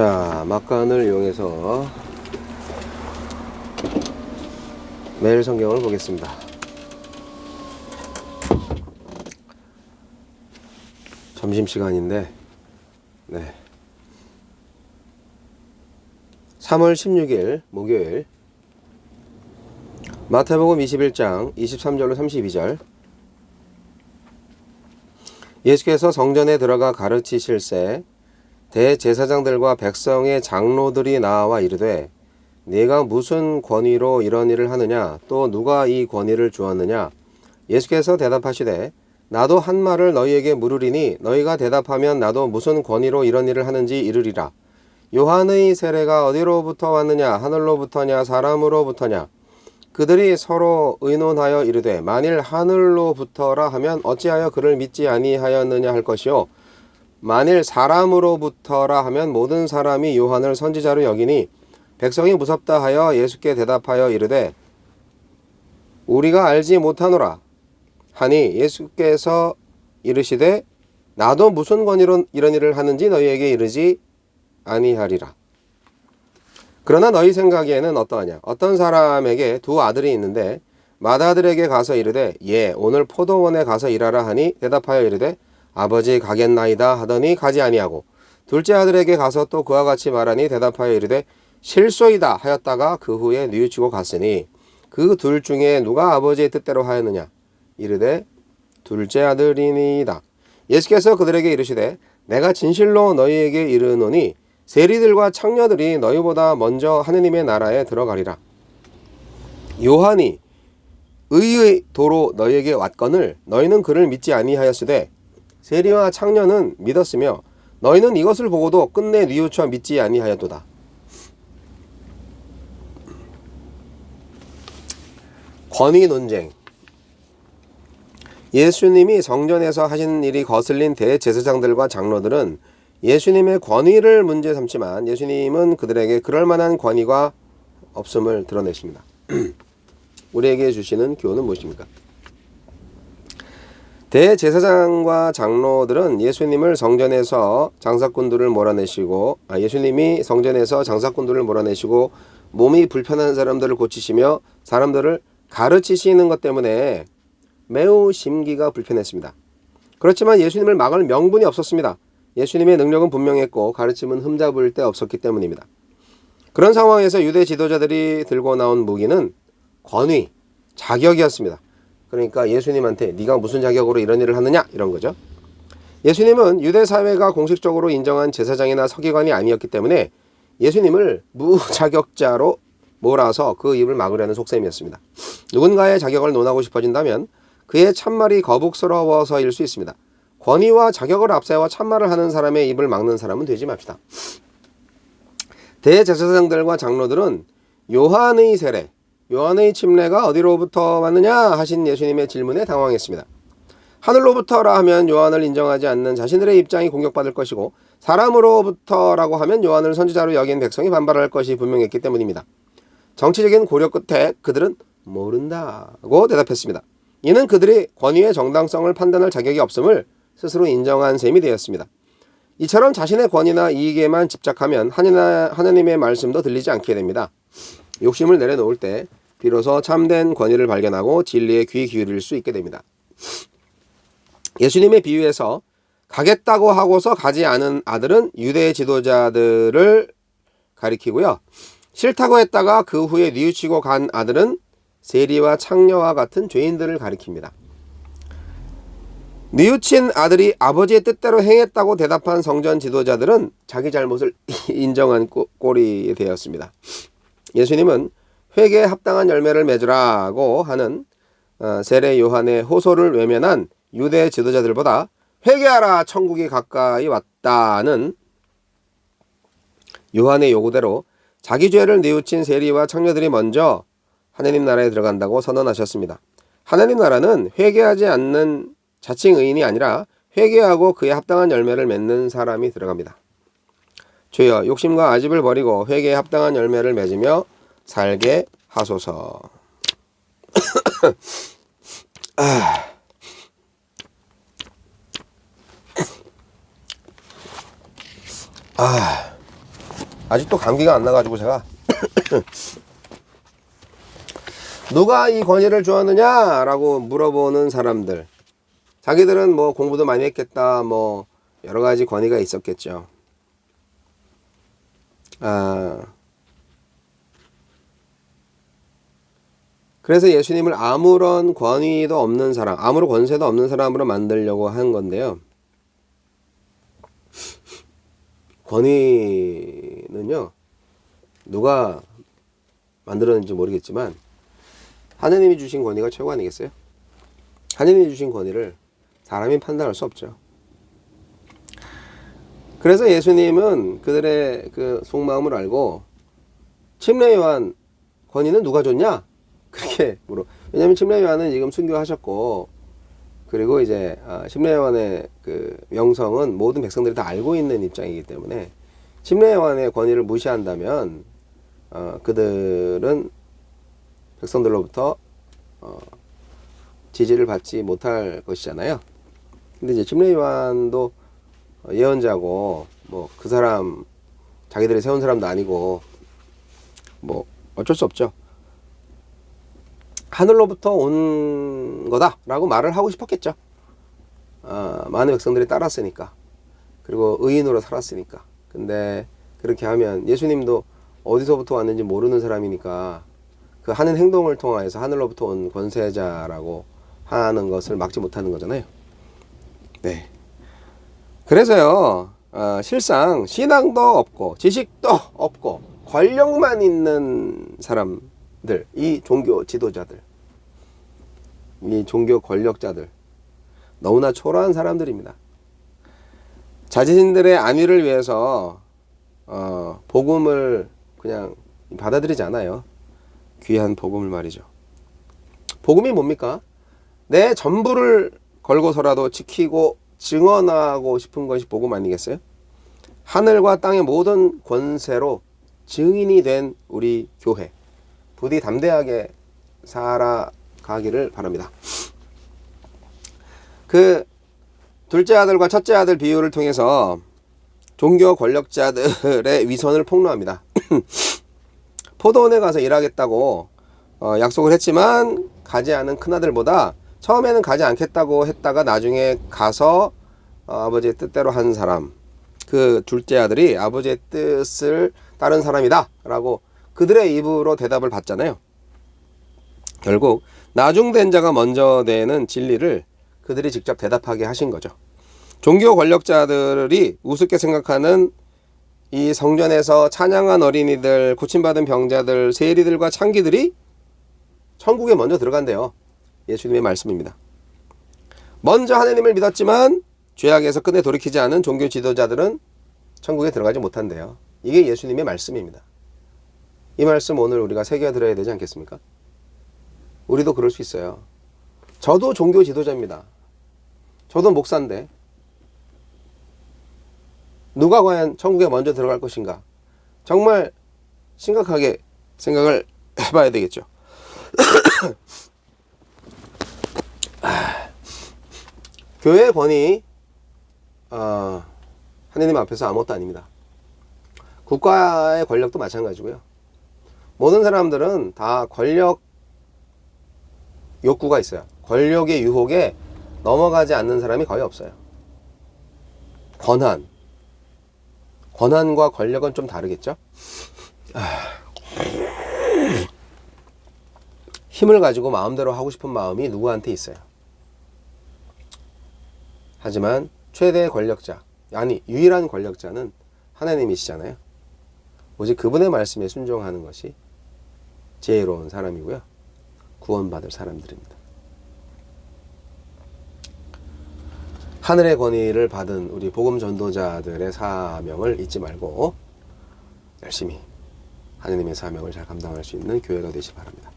자, 막간을 이용해서 매일 성경을 보겠습니다. 점심시간인데 3월 16일 목요일 마태복음 21장 23절로 32절. 예수께서 성전에 들어가 가르치실새 대제사장들과 백성의 장로들이 나와 이르되 네가 무슨 권위로 이런 일을 하느냐, 또 누가 이 권위를 주었느냐. 예수께서 대답하시되 나도 한 말을 너희에게 물으리니 너희가 대답하면 나도 무슨 권위로 이런 일을 하는지 이르리라. 요한의 세례가 어디로부터 왔느냐, 하늘로부터냐 사람으로부터냐. 그들이 서로 의논하여 이르되 만일 하늘로부터라 하면 어찌하여 그를 믿지 아니하였느냐 할 것이요, 만일 사람으로부터라 하면 모든 사람이 요한을 선지자로 여기니 백성이 무섭다 하여 예수께 대답하여 이르되 우리가 알지 못하노라 하니 예수께서 이르시되 나도 무슨 권위로 이런 일을 하는지 너희에게 이르지 아니하리라. 그러나 너희 생각에는 어떠하냐. 어떤 사람에게 두 아들이 있는데 맏아들에게 가서 이르되 오늘 포도원에 가서 일하라 하니 대답하여 이르되 아버지 가겠나이다 하더니 가지 아니하고, 둘째 아들에게 가서 또 그와 같이 말하니 대답하여 이르되 실소이다 하였다가 그 후에 뉘우치고 갔으니 그 둘 중에 누가 아버지의 뜻대로 하였느냐. 이르되 둘째 아들이니이다. 예수께서 그들에게 이르시되 내가 진실로 너희에게 이르노니 세리들과 창녀들이 너희보다 먼저 하느님의 나라에 들어가리라. 요한이 의의 도로 너희에게 왔거늘 너희는 그를 믿지 아니하였으되 세리와 창녀는 믿었으며 너희는 이것을 보고도 끝내 뉘우쳐 믿지 아니하였도다. 권위 논쟁. 예수님이 성전에서 하신 일이 거슬린 대제사장들과 장로들은 예수님의 권위를 문제 삼지만 예수님은 그들에게 그럴 만한 권위가 없음을 드러내십니다. 우리에게 주시는 교훈은 무엇입니까? 대제사장과 장로들은 예수님이 성전에서 장사꾼들을 몰아내시고 몸이 불편한 사람들을 고치시며 사람들을 가르치시는 것 때문에 매우 심기가 불편했습니다. 그렇지만 예수님을 막을 명분이 없었습니다. 예수님의 능력은 분명했고 가르침은 흠잡을 데 없었기 때문입니다. 그런 상황에서 유대 지도자들이 들고 나온 무기는 권위, 자격이었습니다. 그러니까 예수님한테 네가 무슨 자격으로 이런 일을 하느냐 이런 거죠. 예수님은 유대 사회가 공식적으로 인정한 제사장이나 서기관이 아니었기 때문에 예수님을 무자격자로 몰아서 그 입을 막으려는 속셈이었습니다. 누군가의 자격을 논하고 싶어진다면 그의 참말이 거북스러워서일 수 있습니다. 권위와 자격을 앞세워 참말을 하는 사람의 입을 막는 사람은 되지 맙시다. 대제사장들과 장로들은 요한의 세례, 요한의 침례가 어디로부터 왔느냐 하신 예수님의 질문에 당황했습니다. 하늘로부터라 하면 요한을 인정하지 않는 자신들의 입장이 공격받을 것이고, 사람으로부터라고 하면 요한을 선지자로 여긴 백성이 반발할 것이 분명했기 때문입니다. 정치적인 고려 끝에 그들은 모른다고 대답했습니다. 이는 그들이 권위의 정당성을 판단할 자격이 없음을 스스로 인정한 셈이 되었습니다. 이처럼 자신의 권위나 이익에만 집착하면 하나님의 말씀도 들리지 않게 됩니다. 욕심을 내려놓을 때 비로소 참된 권위를 발견하고 진리에 귀 기울일 수 있게 됩니다. 예수님의 비유에서 가겠다고 하고서 가지 않은 아들은 유대 지도자들을 가리키고요, 싫다고 했다가 그 후에 뉘우치고 간 아들은 세리와 창녀와 같은 죄인들을 가리킵니다. 뉘우친 아들이 아버지의 뜻대로 행했다고 대답한 성전 지도자들은 자기 잘못을 인정한 꼴이 되었습니다. 예수님은 회개에 합당한 열매를 맺으라고 하는 세례 요한의 호소를 외면한 유대 지도자들보다 회개하라 천국이 가까이 왔다는 요한의 요구대로 자기 죄를 뉘우친 세리와 창녀들이 먼저 하나님 나라에 들어간다고 선언하셨습니다. 하나님 나라는 회개하지 않는 자칭 의인이 아니라 회개하고 그에 합당한 열매를 맺는 사람이 들어갑니다. 주여, 욕심과 아집을 버리고 회개에 합당한 열매를 맺으며 살게 하소서. 아직도 감기가 안 나가지고 제가 누가 이 권위를 주었느냐 라고 물어보는 사람들, 자기들은 뭐 공부도 많이 했겠다, 뭐 여러 가지 권위가 있었겠죠. 그래서 예수님을 아무런 권위도 없는 사람, 아무런 권세도 없는 사람으로 만들려고 한 건데요. 권위는요, 누가 만들었는지 모르겠지만 하느님이 주신 권위가 최고 아니겠어요? 하느님이 주신 권위를 사람이 판단할 수 없죠. 그래서 예수님은 그들의 그 속마음을 알고 침례 요한 권위는 누가 줬냐? 그렇게 물어. 왜냐하면 침례 요한은 지금 순교하셨고, 그리고 이제 침례 요한의 그 명성은 모든 백성들이 다 알고 있는 입장이기 때문에 침례 요한의 권위를 무시한다면 그들은 백성들로부터 지지를 받지 못할 것이잖아요. 근데 이제 침례 요한도 예언자고 뭐 그 사람 자기들이 세운 사람도 아니고 뭐 어쩔 수 없죠. 하늘로부터 온 거다라고 말을 하고 싶었겠죠. 많은 백성들이 따랐으니까, 그리고 의인으로 살았으니까. 근데 그렇게 하면 예수님도 어디서부터 왔는지 모르는 사람이니까 그 하는 행동을 통해서 하늘로부터 온 권세자라고 하는 것을 막지 못하는 거잖아요. 네. 그래서요, 실상 신앙도 없고 지식도 없고 권력만 있는 사람들, 이 종교 지도자들, 이 종교 권력자들, 너무나 초라한 사람들입니다. 자신들의 안위를 위해서 복음을 그냥 받아들이지 않아요. 귀한 복음을 말이죠. 복음이 뭡니까? 내 전부를 걸고서라도 지키고 증언하고 싶은 것이 복음 아니겠어요? 하늘과 땅의 모든 권세로 증인이 된 우리 교회, 부디 담대하게 살아가기를 바랍니다. 그 둘째 아들과 첫째 아들 비유를 통해서 종교 권력자들의 위선을 폭로합니다. 포도원에 가서 일하겠다고 약속을 했지만 가지 않은 큰아들보다 처음에는 가지 않겠다고 했다가 나중에 가서 아버지의 뜻대로 한 사람, 그 둘째 아들이 아버지의 뜻을 따른 사람이다 라고 그들의 입으로 대답을 받잖아요. 결국 나중된 자가 먼저 되는 진리를 그들이 직접 대답하게 하신 거죠. 종교 권력자들이 우습게 생각하는 이 성전에서 찬양한 어린이들, 고침받은 병자들, 세리들과 창기들이 천국에 먼저 들어간대요. 예수님의 말씀입니다. 먼저 하나님을 믿었지만 죄악에서 끝내 돌이키지 않은 종교 지도자들은 천국에 들어가지 못한대요. 이게 예수님의 말씀입니다. 이 말씀 오늘 우리가 새겨 들어야 되지 않겠습니까? 우리도 그럴 수 있어요. 저도 종교 지도자입니다. 저도 목사인데 누가 과연 천국에 먼저 들어갈 것인가? 정말 심각하게 생각을 해봐야 되겠죠. 교회의 권위, 하느님 앞에서 아무것도 아닙니다. 국가의 권력도 마찬가지고요. 모든 사람들은 다 권력 욕구가 있어요. 권력의 유혹에 넘어가지 않는 사람이 거의 없어요. 권한과 권력은 좀 다르겠죠? 힘을 가지고 마음대로 하고 싶은 마음이 누구한테 있어요. 하지만 최대의 권력자, 아니 유일한 권력자는 하나님이시잖아요. 오직 그분의 말씀에 순종하는 것이 지혜로운 사람이고요. 구원받을 사람들입니다. 하늘의 권위를 받은 우리 복음 전도자들의 사명을 잊지 말고 열심히 하느님의 사명을 잘 감당할 수 있는 교회가 되시기 바랍니다.